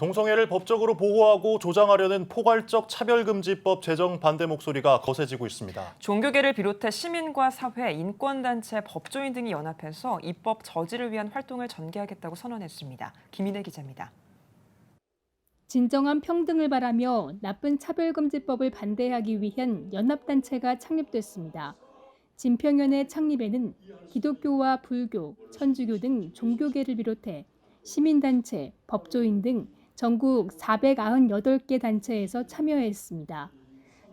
동성애를 법적으로 보호하고 조장하려는 포괄적 차별금지법 제정 반대 목소리가 거세지고 있습니다. 종교계를 비롯해 시민과 사회, 인권단체, 법조인 등이 연합해서 입법 저지를 위한 활동을 전개하겠다고 선언했습니다. 김인혜 기자입니다. 진정한 평등을 바라며 나쁜 차별금지법을 반대하기 위한 연합단체가 창립됐습니다. 진평연의 창립에는 기독교와 불교, 천주교 등 종교계를 비롯해 시민단체, 법조인 등 전국 498개 단체에서 참여했습니다.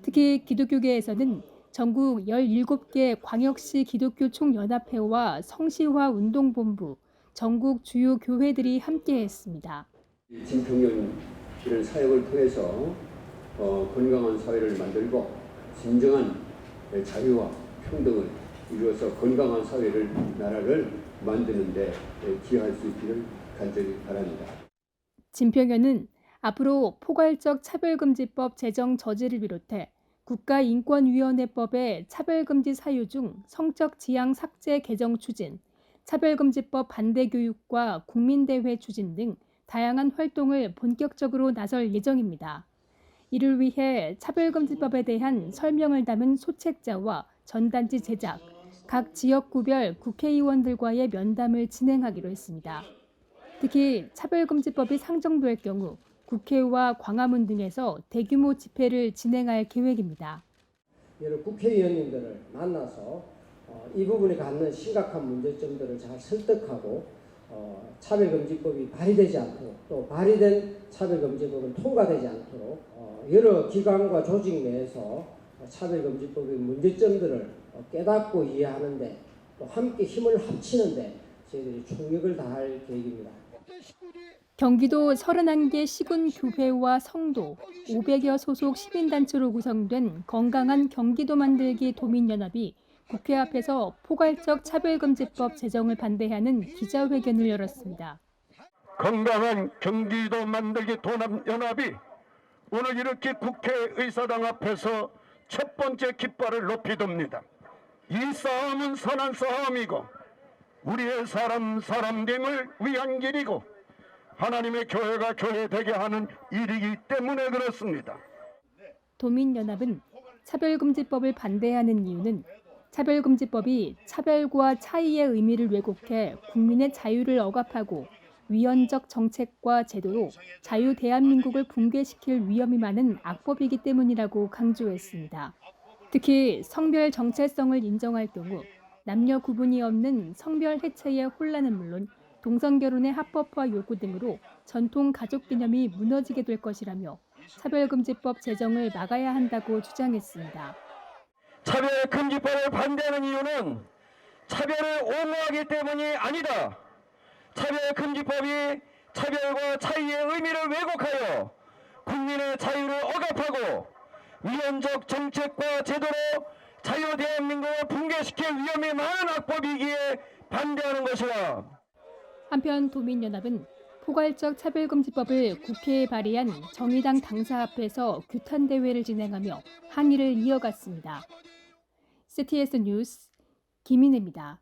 특히 기독교계에서는 전국 17개 광역시 기독교 총연합회와 성시화 운동본부, 전국 주요 교회들이 함께했습니다. 진평연 이런 사역을 통해서 건강한 사회를 만들고 진정한 자유와 평등을 이루어서 건강한 사회를, 나라를 만드는 데 기여할 수 있기를 간절히 바랍니다. 진평연은 앞으로 포괄적 차별금지법 제정 저지를 비롯해 국가인권위원회법의 차별금지 사유 중 성적 지향 삭제 개정 추진, 차별금지법 반대 교육과 국민대회 추진 등 다양한 활동을 본격적으로 나설 예정입니다. 이를 위해 차별금지법에 대한 설명을 담은 소책자와 전단지 제작, 각 지역구별 국회의원들과의 면담을 진행하기로 했습니다. 특히 차별금지법이 상정될 경우 국회와 광화문 등에서 대규모 집회를 진행할 계획입니다. 여러 국회의원님들을 만나서 이 부분에 갖는 심각한 문제점들을 잘 설득하고 차별금지법이 발의되지 않도록 또 발의된 차별금지법은 통과되지 않도록 여러 기관과 조직 내에서 차별금지법의 문제점들을 깨닫고 이해하는데 또 함께 힘을 합치는데 저희들이 총력을 다할 계획입니다. 경기도 31개 시군 교회와 성도, 500여 소속 시민단체로 구성된 건강한 경기도 만들기 도민연합이 국회 앞에서 포괄적 차별금지법 제정을 반대하는 기자회견을 열었습니다. 건강한 경기도 만들기 도민연합이 오늘 이렇게 국회의사당 앞에서 첫 번째 깃발을 높이 듭니다. 이 싸움은 선한 싸움이고 우리의 사람됨을 위한 길이고 하나님의 교회가 교회되게 하는 일이기 때문에 그렇습니다. 도민연합은 차별금지법을 반대하는 이유는 차별금지법이 차별과 차이의 의미를 왜곡해 국민의 자유를 억압하고 위헌적 정책과 제도로 자유 대한민국을 붕괴시킬 위험이 많은 악법이기 때문이라고 강조했습니다. 특히 성별 정체성을 인정할 경우 남녀 구분이 없는 성별 해체의 혼란은 물론 동성결혼의 합법화 요구 등으로 전통 가족 개념이 무너지게 될 것이라며 차별금지법 제정을 막아야 한다고 주장했습니다. 차별금지법을 반대하는 이유는 차별을 옹호하기 때문이 아니다. 차별금지법이 차별과 차이의 의미를 왜곡하여 국민의 자유를 억압하고 위헌적 정책과 제도로 자유 대한민국을 붕괴시킬 위험이 많은 악법이기에 반대하는 것이다. 한편 도민연합은 포괄적 차별금지법을 국회에 발의한 정의당 당사 앞에서 규탄 대회를 진행하며 항의를 이어갔습니다. CTS 뉴스 김인혜입니다.